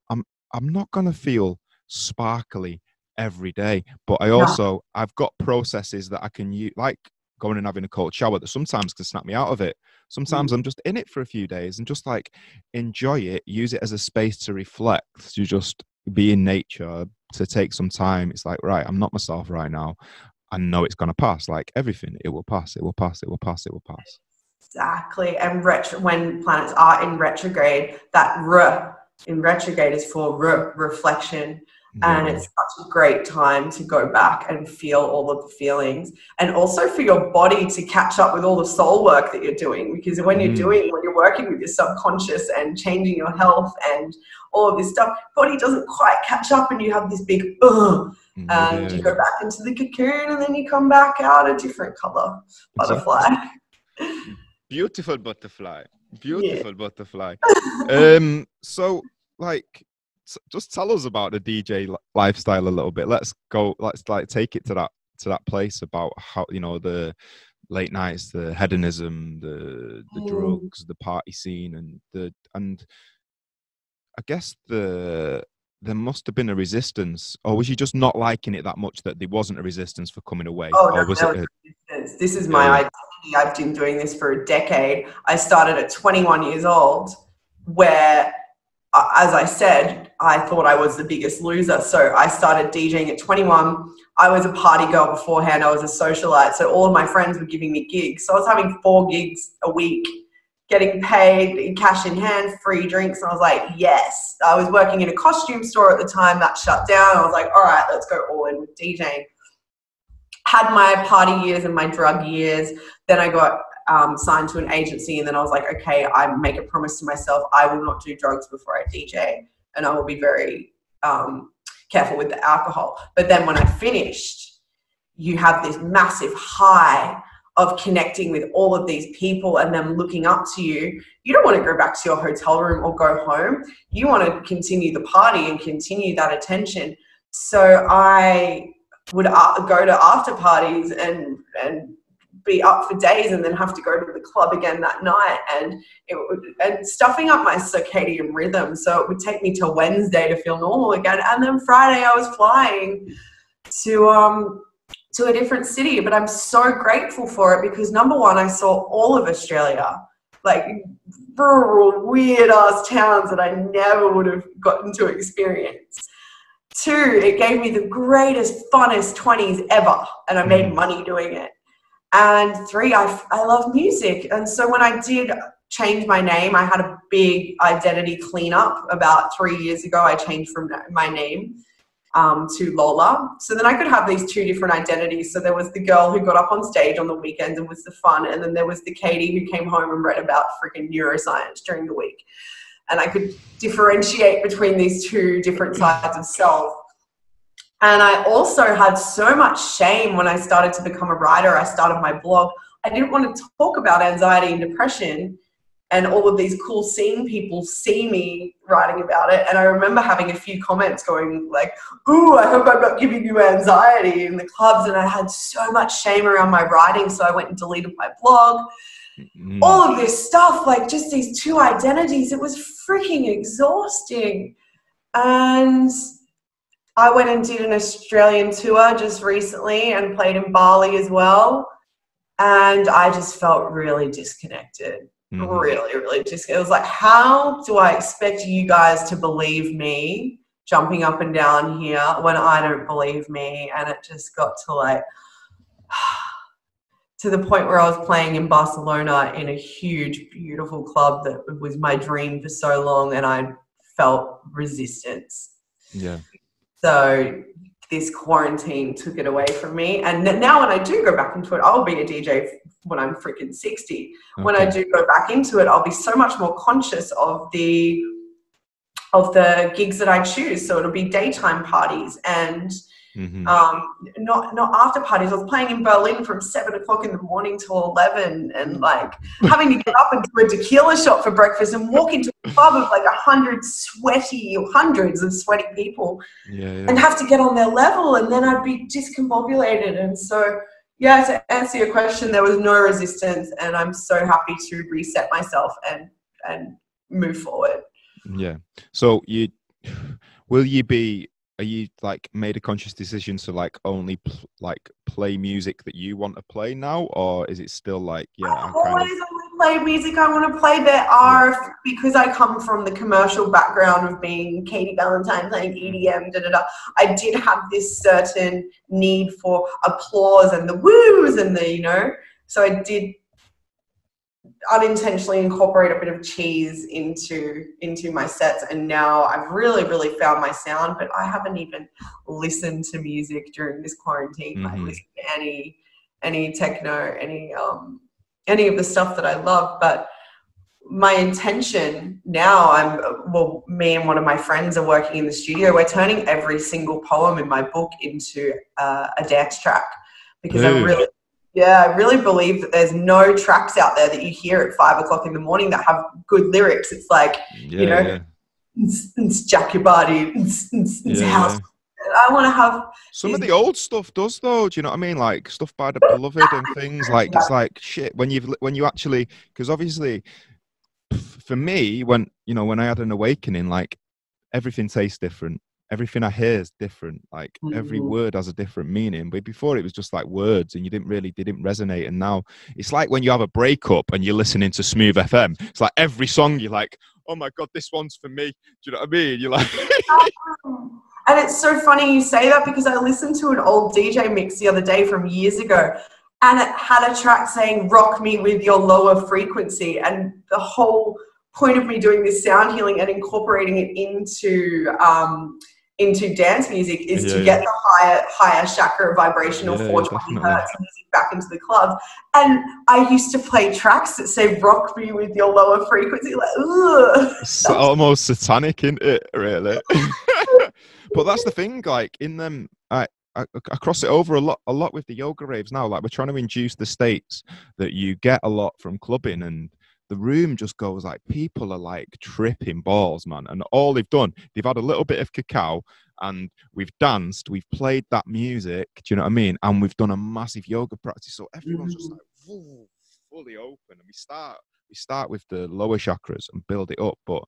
Speaker 2: I'm not going to feel sparkly every day, but I've got processes that I can use, like going and having a cold shower, that sometimes can snap me out of it. Sometimes I'm just in it for a few days and just like enjoy it, use it as a space to reflect, to just be in nature, to take some time. It's like, right, I'm not myself right now. I know it's going to pass. Like everything, it will pass. It will pass. It will pass. It will pass.
Speaker 3: Exactly. And when planets are in retrograde, that in retrograde is for reflection. And it's such a great time to go back and feel all of the feelings, and also for your body to catch up with all the soul work that you're doing. Because when you're working with your subconscious and changing your health and all of this stuff, body doesn't quite catch up, and you have this big and you go back into the cocoon, and then you come back out a different color butterfly.
Speaker 2: Beautiful butterfly. Butterfly. So, like, just tell us about the DJ lifestyle a little bit. Let's like take it to that place about how, you know, the late nights, the hedonism, the drugs, the party scene, and I guess there must have been a resistance, or was you just not liking it that much that there wasn't a resistance for coming away?
Speaker 3: Resistance. This is my identity. I've been doing this for a decade. I started at 21 years old, where, as I said, I thought I was the biggest loser. So I started DJing at 21. I was a party girl beforehand. I was a socialite. So all of my friends were giving me gigs. So I was having 4 gigs a week, getting paid, cash in hand, free drinks. And I was like, yes. I was working in a costume store at the time that shut down. I was like, all right, let's go all in with DJing. Had my party years and my drug years. Then I got signed to an agency, and then I was like, okay, I make a promise to myself, I will not do drugs before I DJ, and I will be very careful with the alcohol. But then when I finished, you have this massive high of connecting with all of these people and them looking up to you. You don't want to go back to your hotel room or go home. You want to continue the party and continue that attention. So I would go to after parties and be up for days and then have to go to the club again that night, and stuffing up my circadian rhythm. So it would take me till Wednesday to feel normal again. And then Friday I was flying to a different city. But I'm so grateful for it because, number one, I saw all of Australia, like rural, weird ass towns that I never would have gotten to experience. 2, it gave me the greatest, funnest 20s ever, and I made money doing it. And 3, I love music. And so when I did change my name, I had a big identity cleanup about 3 years ago. I changed from my name to Lola. So then I could have these 2 different identities. So there was the girl who got up on stage on the weekends and was the fun. And then there was the Katie who came home and read about freaking neuroscience during the week. And I could differentiate between these 2 different sides of self. And I also had so much shame when I started to become a writer. I started my blog. I didn't want to talk about anxiety and depression, and all of these cool scene people see me writing about it. And I remember having a few comments going like, ooh, I hope I'm not giving you anxiety in the clubs. And I had so much shame around my writing. So I went and deleted my blog. All of this stuff, like just these 2 identities, it was freaking exhausting. And I went and did an Australian tour just recently and played in Bali as well. And I just felt really disconnected. Really, really disconnected. It was like, how do I expect you guys to believe me jumping up and down here when I don't believe me? And it just got to like, to the point where I was playing in Barcelona in a huge, beautiful club that was my dream for so long, and I felt resistance.
Speaker 2: Yeah.
Speaker 3: So this quarantine took it away from me. And now when I do go back into it, I'll be a DJ when I'm freaking 60. Okay. When I do go back into it, I'll be so much more conscious of the gigs that I choose. So it'll be daytime parties and not after parties. I was playing in Berlin from 7 o'clock in the morning till 11, and like having to get up and do a tequila shot for breakfast and walk into a club of like hundreds of sweaty people and have to get on their level, and then I'd be discombobulated. And so, yeah, to answer your question, there was no resistance, and I'm so happy to reset myself and move forward.
Speaker 2: Yeah. So are you like made a conscious decision to like only play music that you want to play now, or is it still like,
Speaker 3: I always play music I want to play? There are, because I come from the commercial background of being Katie Valentine playing EDM, I did have this certain need for applause and the woos and the, so I did unintentionally incorporate a bit of cheese into my sets, and now I've really found my sound. But I haven't even listened to music during this quarantine. I listen to any techno, any of the stuff that I love. But my intention now, me and one of my friends are working in the studio. We're turning every single poem in my book into a dance track, because I really believe that there's no tracks out there that you hear at 5 o'clock in the morning that have good lyrics. It's like, it's jack your body, it's house. I want to have
Speaker 2: some of the old stuff does though. Do you know what I mean? Like stuff by the Beloved and things like, it's like shit when you actually, because obviously for me, when I had an awakening, like everything tastes different. Everything I hear is different. Like every word has a different meaning. But before it was just like words, and didn't resonate. And now it's like when you have a breakup and you're listening to Smooth FM. It's like every song you're like, oh my God, this one's for me. Do you know what I mean? You're like,
Speaker 3: and it's so funny you say that, because I listened to an old DJ mix the other day from years ago, and it had a track saying, rock me with your lower frequency. And the whole point of me doing this sound healing and incorporating it into dance music is to get the higher chakra vibrational 420 hertz music back into the club. And I used to play tracks that say rock me with your lower frequency, like, ugh.
Speaker 2: It's almost satanic, isn't it, really? But that's the thing, like, in them, I cross it over a lot with the yoga raves now. Like, we're trying to induce the states that you get a lot from clubbing, and the room just goes like, people are like tripping balls, man. And all they've done, they've had a little bit of cacao, and we've danced, we've played that music, do you know what I mean? And we've done a massive yoga practice. So everyone's just like, woo, fully open. And we start with the lower chakras and build it up. But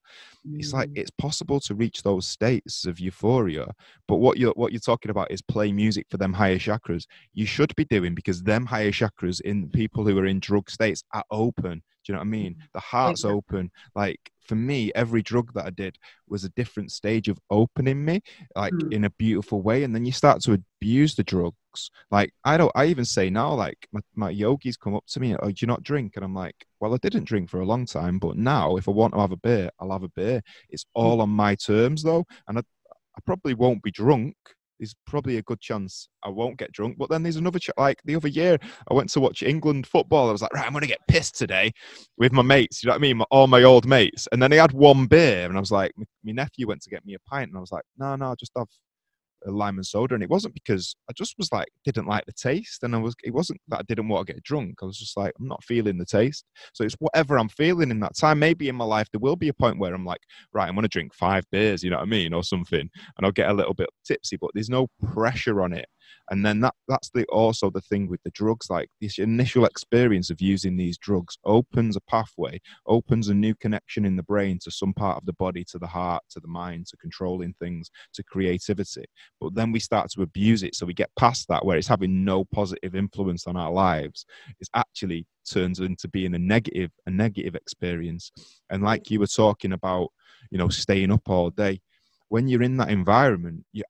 Speaker 2: it's like, it's possible to reach those states of euphoria. But what you're talking about is play music for them higher chakras. You should be doing, because them higher chakras in people who are in drug states are open. Do you know what I mean? The heart's open. Like, for me, every drug that I did was a different stage of opening me, like in a beautiful way. And then you start to abuse the drugs. Like, I even say now, like, my yogis come up to me, oh, do you not drink? And I'm like, well, I didn't drink for a long time, but now if I want to have a beer, I'll have a beer. It's all on my terms though. And I probably won't be drunk. There's probably a good chance I won't get drunk. But then there's another, like the other year, I went to watch England football. I was like, right, I'm going to get pissed today with my mates. You know what I mean? All my old mates. And then they had one beer, and I was like, my nephew went to get me a pint, and I was like, no, just have a lime and soda. And it wasn't because I just was like, didn't like the taste. And it wasn't that I didn't want to get drunk. I was just like, I'm not feeling the taste. So it's whatever I'm feeling in that time. Maybe in my life, there will be a point where I'm like, right, I'm going to drink 5 beers, you know what I mean? Or something. And I'll get a little bit tipsy, but there's no pressure on it. And then that's also the thing with the drugs. Like, this initial experience of using these drugs opens a pathway, opens a new connection in the brain to some part of the body, to the heart, to the mind, to controlling things, to creativity. But then we start to abuse it. So we get past that, where it's having no positive influence on our lives. It actually turns into being a negative experience. And like you were talking about, you know, staying up all day, when you're in that environment, you've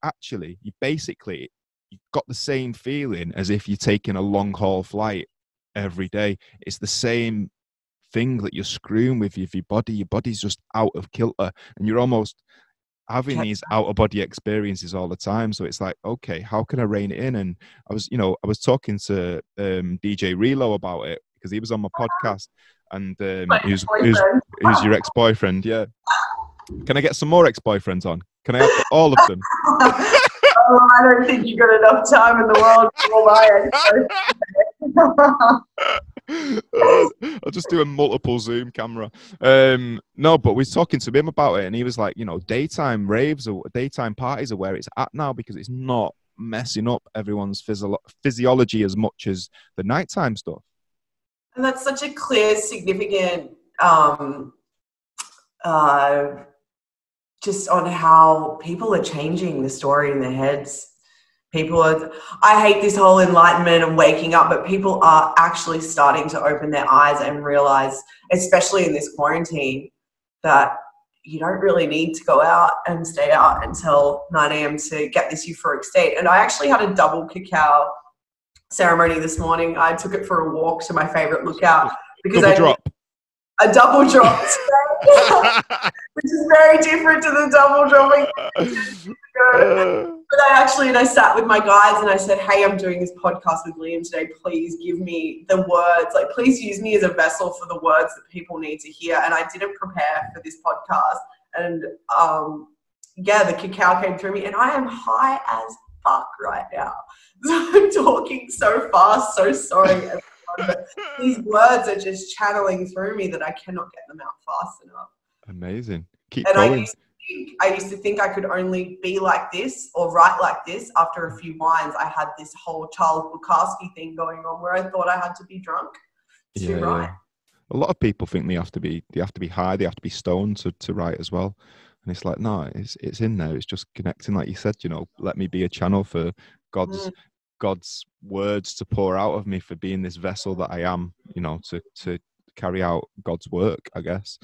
Speaker 2: got the same feeling as if you're taking a long haul flight every day. It's the same thing that you're screwing with your body. Your body's just out of kilter, and you're almost having these out of body experiences all the time. So it's like, okay, how can I rein it in? And I was talking to DJ Relo about it, because he was on my podcast, and who's your ex-boyfriend? Yeah. Can I get some more ex-boyfriends on? Can I have all of them?
Speaker 3: Oh, I don't think you've got enough time in the world for my
Speaker 2: I'll just do a multiple Zoom camera. No, but we're talking to him about it, and he was like, you know, daytime raves or daytime parties are where it's at now, because it's not messing up everyone's physiology as much as the nighttime stuff.
Speaker 3: And that's such a clear, significant just on how people are changing the story in their heads. I hate this whole enlightenment and waking up, but people are actually starting to open their eyes and realize, especially in this quarantine, that you don't really need to go out and stay out until 9 a.m. to get this euphoric state. And I actually had a double cacao ceremony this morning. I took it for a walk to my favorite lookout, because a double drop which is very different to the double dropping. But I sat with my guides and I said, hey, I'm doing this podcast with Liam today. Please give me the words. Like, please use me as a vessel for the words that people need to hear. And I didn't prepare for this podcast. And the cacao came through me, and I am high as fuck right now. So I'm talking so fast, so sorry. But these words are just channeling through me that I cannot get them out fast enough.
Speaker 2: Amazing. Keep going.
Speaker 3: I used to think I could only be like this or write like this after a few wines. I had this whole Charles Bukowski thing going on, where I thought I had to be drunk to write.
Speaker 2: A lot of people think they have to be high, they have to be stoned to write as well. And it's like, no, it's in there. It's just connecting, like you said, you know, let me be a channel for God's words to pour out of me, for being this vessel that I am, you know, to carry out God's work, I guess.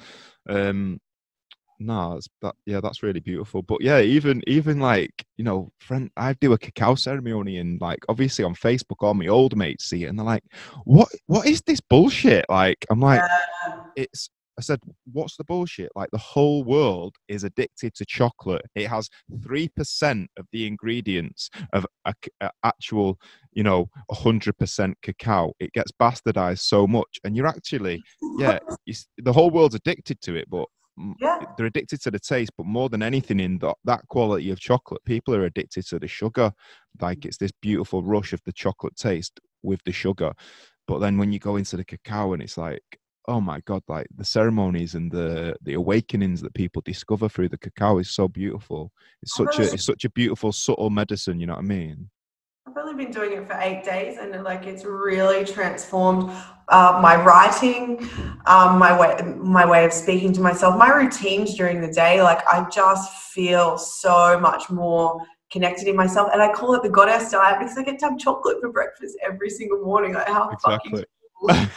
Speaker 2: No, that's really beautiful. But yeah, even like, you know, friend, I do a cacao ceremony, and like obviously on Facebook, all my old mates see it, and they're like, what is this bullshit? Like, I'm like,
Speaker 3: Yeah.
Speaker 2: it's I said, what's the bullshit? Like, the whole world is addicted to chocolate. It has 3% of the ingredients of a actual, you know, 100% cacao. It gets bastardized so much, and you're actually, yeah, the whole world's addicted to it, but
Speaker 3: Yeah.
Speaker 2: they're addicted to the taste. But more than anything, in that quality of chocolate, people are addicted to the sugar. Like, it's this beautiful rush of the chocolate taste with the sugar. But then when you go into the cacao, and it's like, oh my God, like the ceremonies and the awakenings that people discover through the cacao is so beautiful. It's such a beautiful, subtle medicine, you know what I mean?
Speaker 3: I've only been doing it for 8 days, and like it's really transformed my writing, my way of speaking to myself, my routines during the day. Like, I just feel so much more connected in myself, and I call it the goddess diet because I get to have chocolate for breakfast every single morning. Like, how
Speaker 2: Exactly.
Speaker 3: fucking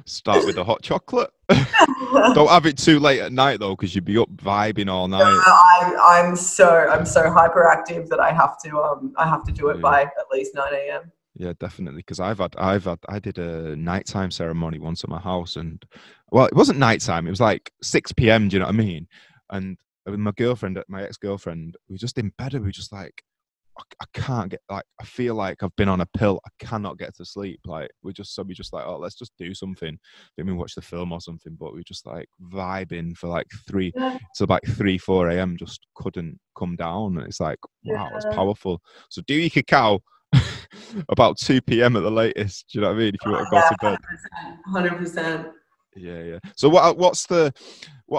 Speaker 2: Start with the hot chocolate. Don't have it too late at night though, because you'd be up vibing all night.
Speaker 3: I'm so hyperactive that I have to do it by at least 9 a.m.
Speaker 2: Yeah, definitely. Because I did a nighttime ceremony once at my house, and well, it wasn't nighttime. It was like 6 p.m. Do you know what I mean? And with my girlfriend, my ex-girlfriend, we were just in bed, and we were just like, I can't get, like, I feel like I've been on a pill. I cannot get to sleep. Like, we just like, oh, let's just do something. Didn't we watch the film or something? But we just like vibing for like 4 a.m. Just couldn't come down. And it's like, wow, it's powerful. So do your cacao about 2 p.m. at the latest. Do you know what I mean? If you want to go to bed.
Speaker 3: 100%.
Speaker 2: Yeah. So what I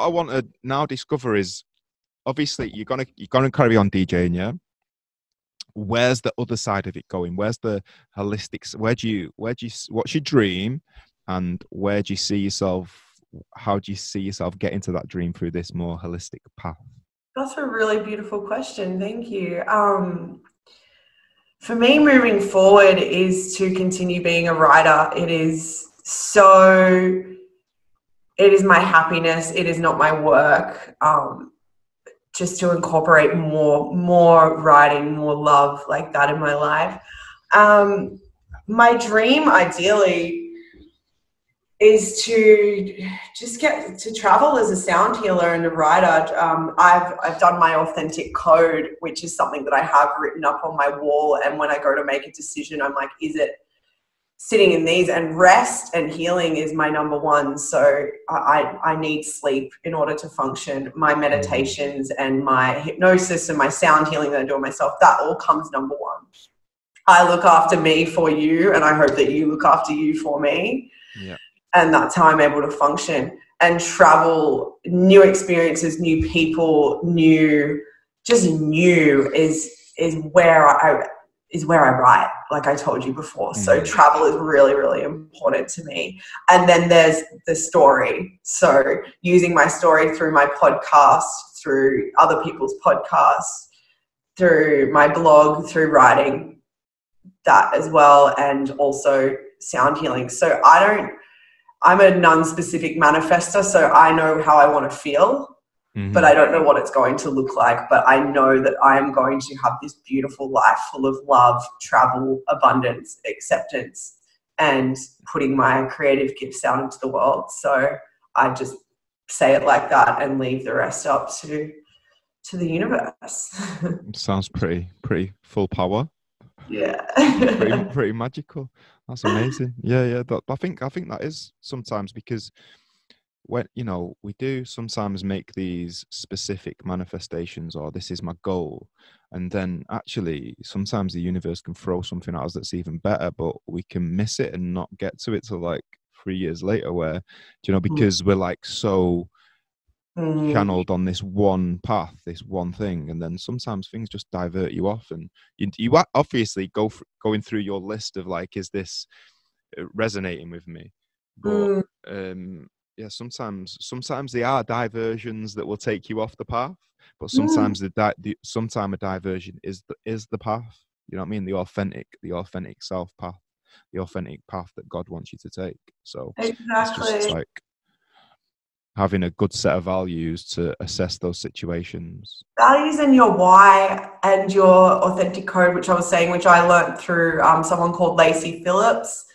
Speaker 2: want to now discover is, obviously you're gonna carry on DJing, yeah? Where's the other side of it going? Where's the holistic? What's your dream, and where do you see yourself? How do you see yourself getting to that dream through this more holistic path?
Speaker 3: That's a really beautiful question. Thank you. For me, moving forward is to continue being a writer. It is my happiness. It is not my work. Just to incorporate more writing, more love like that in my life. My dream, ideally, is to just get to travel as a sound healer and a writer. I've done my authentic code, which is something that I have written up on my wall. And when I go to make a decision, I'm like, is it sitting in these? And rest and healing is my number one. So I need sleep in order to function. My meditations and my hypnosis and my sound healing that I do on myself, that all comes number one. I look after me for you, and I hope that you look after you for me.
Speaker 2: Yeah.
Speaker 3: And that's how I'm able to function and travel. New experiences, new people, new is where I write, like I told you before. So travel is really, really important to me. And then there's the story. So using my story through my podcast, through other people's podcasts, through my blog, through writing, that as well, and also sound healing. So I'm a non-specific manifester, so I know how I want to feel. But I don't know what it's going to look like. But I know that I am going to have this beautiful life full of love, travel, abundance, acceptance, and putting my creative gifts out into the world. So I just say it like that and leave the rest up to the universe.
Speaker 2: Sounds pretty full power.
Speaker 3: Yeah.
Speaker 2: pretty magical. That's amazing. Yeah. I think that is sometimes, because when, you know, we do sometimes make these specific manifestations, or this is my goal, and then actually sometimes the universe can throw something at us that's even better, but we can miss it and not get to it till like 3 years later, where, you know, because we're like so channeled on this one path, this one thing, and then sometimes things just divert you off, and you obviously going through your list of like, is this resonating with me? But yeah, sometimes there are diversions that will take you off the path, but sometimes sometimes a diversion is the path. You know what I mean? The authentic self path, the authentic path that God wants you to take. So
Speaker 3: exactly.
Speaker 2: it's just like, having a good set of values to assess those situations.
Speaker 3: Values and your why and your authentic code, which I was saying, which I learned through someone called Lacey Phillips.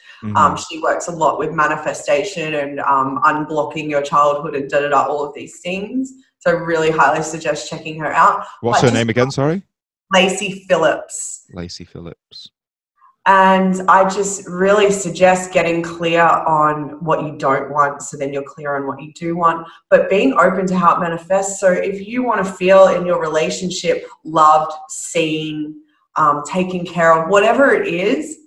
Speaker 3: She works a lot with manifestation and unblocking your childhood and all of these things. So really highly suggest checking her out.
Speaker 2: What's her name again? Sorry?
Speaker 3: Lacey Phillips.
Speaker 2: Lacey Phillips.
Speaker 3: And I just really suggest getting clear on what you don't want, so then you're clear on what you do want, but being open to how it manifests. So if you want to feel in your relationship loved, seen, taken care of, whatever it is,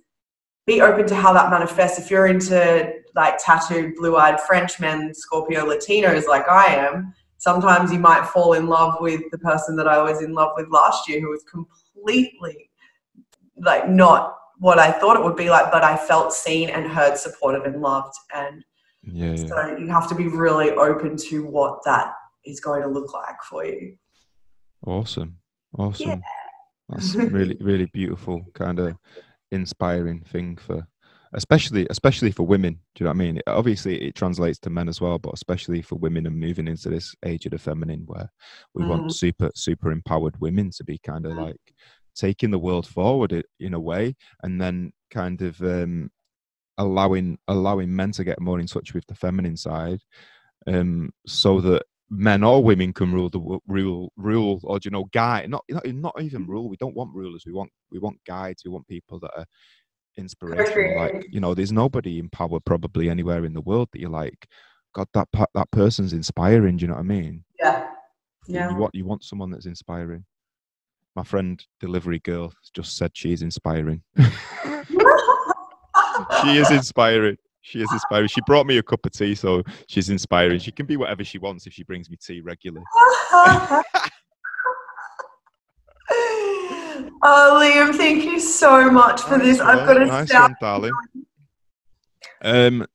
Speaker 3: be open to how that manifests. If you're into like tattooed, blue-eyed Frenchmen, Scorpio Latinos like I am, sometimes you might fall in love with the person that I was in love with last year, who was completely like not what I thought it would be like, but I felt seen and heard, supported and loved. And so you have to be really open to what that is going to look like for you.
Speaker 2: Awesome.
Speaker 3: Yeah.
Speaker 2: That's really, really beautiful, kind of inspiring thing for, especially for women. Do you know what I mean? Obviously it translates to men as well, but especially for women and moving into this age of the feminine where we want super empowered women to be kind of like taking the world forward in a way, and then kind of allowing men to get more in touch with the feminine side, so that men or women can rule, or guide. Not even rule. We don't want rulers. We want guides. We want people that are inspirational. Like, there's nobody in power probably anywhere in the world that you're like, God, that person's inspiring. Do you know what I mean?
Speaker 3: Yeah.
Speaker 2: You want someone that's inspiring. My friend Delivery Girl just said she's inspiring. She is inspiring. She is inspiring. She brought me a cup of tea, so she's inspiring. She can be whatever she wants if she brings me tea regularly.
Speaker 3: Oh, Liam, thank you so much for this. I've got to stop.
Speaker 2: Darling.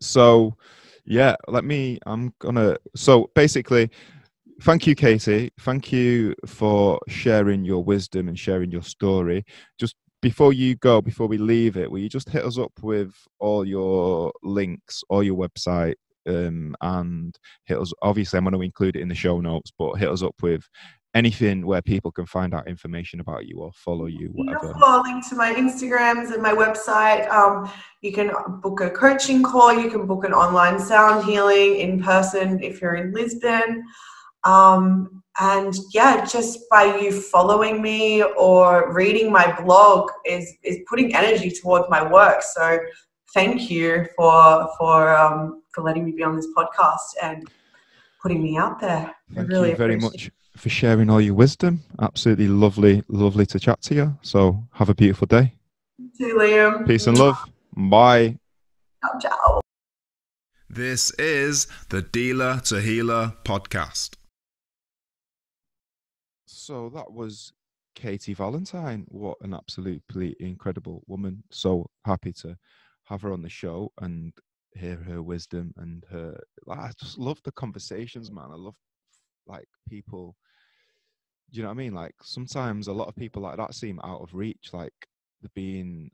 Speaker 2: So basically, thank you, Katie. Thank you for sharing your wisdom and sharing your story. Just before we leave it, will you just hit us up with all your links, all your website, and hit us, obviously I'm going to include it in the show notes, but hit us up with anything where people can find out information about you or follow you, whatever.
Speaker 3: I'll link to my Instagrams and my website. You can book a coaching call. You can book an online sound healing in person if you're in Lisbon. And yeah, just by you following me or reading my blog is putting energy towards my work. So thank you for letting me be on this podcast and putting me out there.
Speaker 2: Thank you very much for sharing all your wisdom. Absolutely lovely to chat to you. So have a beautiful day.
Speaker 3: You too, Liam.
Speaker 2: Peace and love. Bye.
Speaker 3: Ciao, ciao.
Speaker 1: This is the Dealer to Healer podcast.
Speaker 2: So that was Katie Valentine. What an absolutely incredible woman. So happy to have her on the show and hear her wisdom and her. I just love the conversations, man. I love like people. Do you know what I mean? Like sometimes a lot of people like that seem out of reach. Like they're being,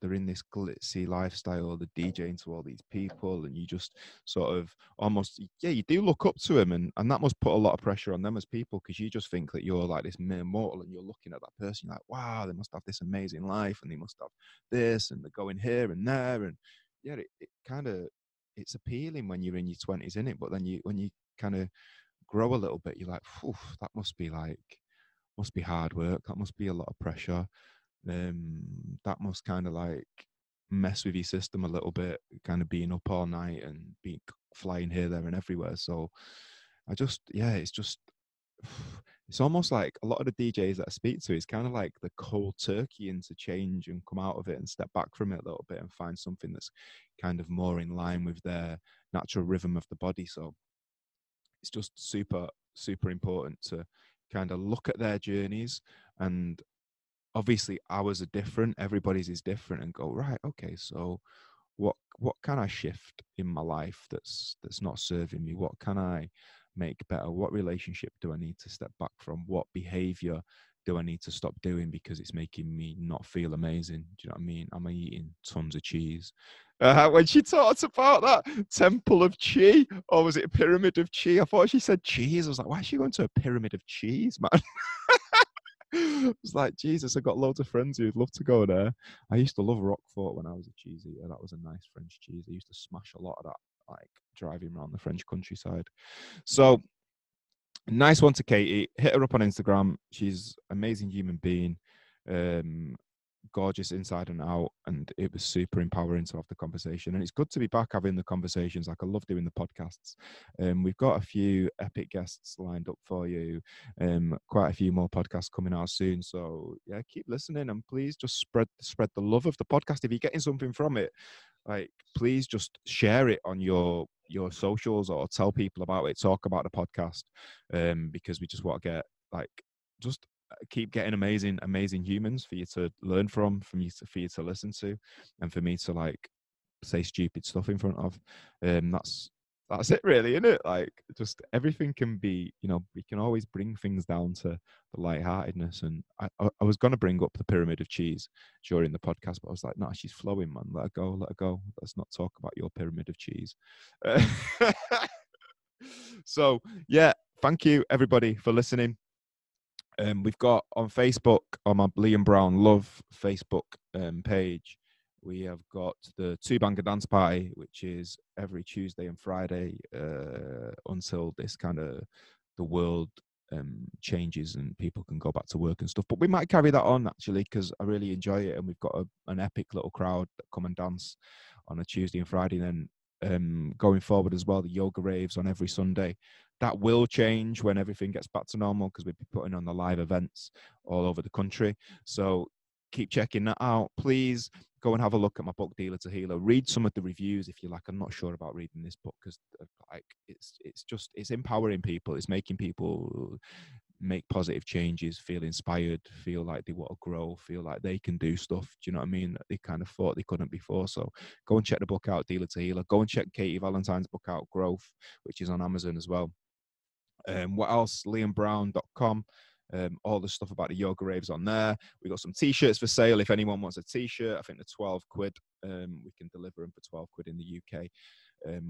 Speaker 2: they're in this glitzy lifestyle, they're DJing to all these people, and you just sort of almost, you do look up to them, and that must put a lot of pressure on them as people, because you just think that you're like this mere mortal, and you're looking at that person, you're like, wow, they must have this amazing life, and they must have this, and they're going here and there, and yeah, it kind of, it's appealing when you're in your 20s, isn't it? But then when you kind of grow a little bit, you're like, that must be hard work, that must be a lot of pressure. That must kind of like mess with your system a little bit, kind of being up all night and flying here, there and everywhere. So it's almost like a lot of the DJs that I speak to is kind of like the cold turkey, and to change and come out of it and step back from it a little bit and find something that's kind of more in line with their natural rhythm of the body. So it's just super, super important to kind of look at their journeys, and obviously ours are different, everybody's is different, and go, right, okay, so what can I shift in my life that's not serving me? What can I make better? What relationship do I need to step back from? What behavior do I need to stop doing because it's making me not feel amazing? Do you know what I mean? Am I eating tons of cheese? When she talked about that temple of chi, or was it a pyramid of chi? I thought she said cheese. I was like, why is she going to a pyramid of cheese, man? I was like, Jesus, I've got loads of friends who'd love to go there. I used to love Roquefort when I was a cheese eater. That was a nice French cheese. I used to smash a lot of that, like driving around the French countryside. So nice one to Katie. Hit her up on Instagram. She's an amazing human being. Gorgeous inside and out, and it was super empowering to have the conversation, and it's good to be back having the conversations. Like, I love doing the podcasts. We've got a few epic guests lined up for you, quite a few more podcasts coming out soon, so yeah, keep listening, and please just spread the love of the podcast. If you're getting something from it, like, please just share it on your socials, or tell people about it, talk about the podcast, because we just want to get, like, just keep getting amazing humans for you to learn from, for you to listen to, and for me to, like, say stupid stuff in front of. That's it really, isn't it? Like, just everything can be, you know, we can always bring things down to the lightheartedness. And I was going to bring up the pyramid of cheese during the podcast, but I was like, no, she's flowing, man. Let her go. Let's not talk about your pyramid of cheese. So yeah, thank you everybody for listening. We've got on Facebook, on my Liam Brown Love Facebook page, we have got the Two Banger Dance Party, which is every Tuesday and Friday until this kind of the world changes and people can go back to work and stuff. But we might carry that on, actually, because I really enjoy it, and we've got an epic little crowd that come and dance on a Tuesday and Friday. Then going forward as well, the yoga raves on every Sunday. That will change when everything gets back to normal, because we'll be putting on the live events all over the country. So keep checking that out. Please go and have a look at my book, Dealer to Healer. Read some of the reviews if you like. I'm not sure about reading this book, because like it's empowering people. It's making people make positive changes, feel inspired, feel like they want to grow, feel like they can do stuff. Do you know what I mean? That they kind of thought they couldn't before. So go and check the book out, Dealer to Healer. Go and check Katie Valentine's book out, Growth, which is on Amazon as well. What else? liambrown.com. All the stuff about the yoga raves on there. We got some t-shirts for sale. If anyone wants a t-shirt, I think they're 12 quid. We can deliver them for 12 quid in the UK.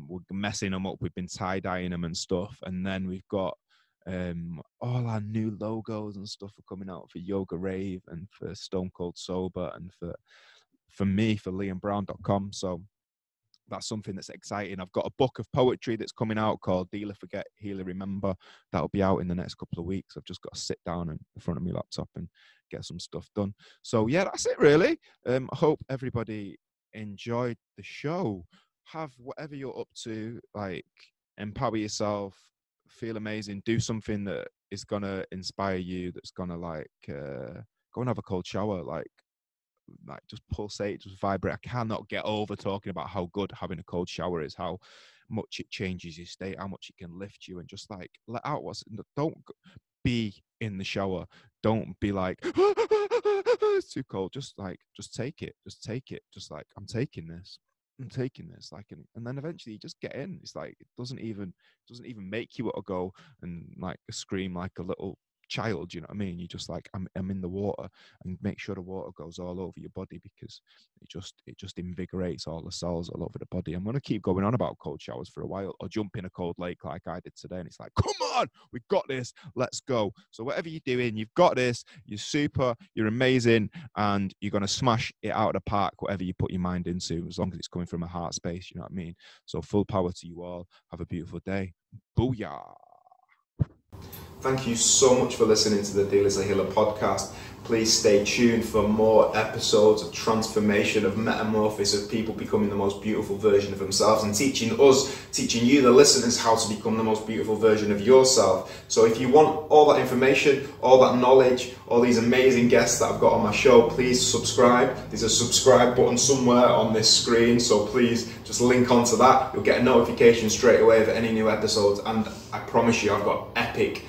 Speaker 2: We're messing them up. We've been tie-dyeing them and stuff. And then we've got all our new logos and stuff are coming out for Yoga Rave and for Stone Cold Sober, and for me, for liambrown.com. So that's something that's exciting. I've got a book of poetry that's coming out called Dealer Forget, Healer Remember. That'll be out in the next couple of weeks. I've just got to sit down in front of my laptop and get some stuff done. So yeah, that's it really. I hope everybody enjoyed the show. Have whatever you're up to, like, empower yourself, feel amazing, do something that is going to inspire you, that's going to, like, go and have a cold shower, like just pulsate, just vibrate. I cannot get over talking about how good having a cold shower is, how much it changes your state, how much it can lift you, and just, like, let out don't be in the shower. Don't be like, it's too cold. Just take it. Just like, I'm taking this, like, and then eventually you just get in. It's like, it doesn't even make you want to go and, like, scream like a little child. You know what I mean? You just, like, I'm in the water, and make sure the water goes all over your body, because it just invigorates all the cells all over the body. I'm going to keep going on about cold showers for a while, or jump in a cold lake like I did today, and it's like, come on, we got this, let's go. So whatever you're doing, you've got this. You're super, you're amazing, and you're going to smash it out of the park, whatever you put your mind into, as long as it's coming from a heart space. You know what I mean? So full power to you all. Have a beautiful day. Booyah. Thank you so much for listening to the Dealers a Healer podcast. Please stay tuned for more episodes of transformation, of metamorphosis, of people becoming the most beautiful version of themselves, and teaching you, the listeners, how to become the most beautiful version of yourself. So if you want all that information, all that knowledge, all these amazing guests that I've got on my show, please subscribe. There's a subscribe button somewhere on this screen, so please just link onto that. You'll get a notification straight away of any new episodes, and I promise you, I've got epic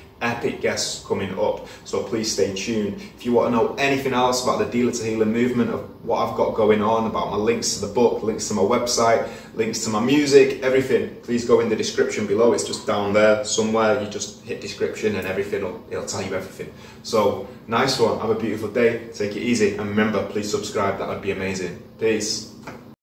Speaker 2: guests coming up, so please stay tuned. If you want to know anything else about the Dealer to Healer movement, of what I've got going on, about my links to the book, links to my website, links to my music, everything, please go in the description below. It's just down there somewhere. You just hit description and everything, it'll tell you everything. So Nice one. Have a beautiful day. Take it easy. And remember, please subscribe. That would be amazing. Peace.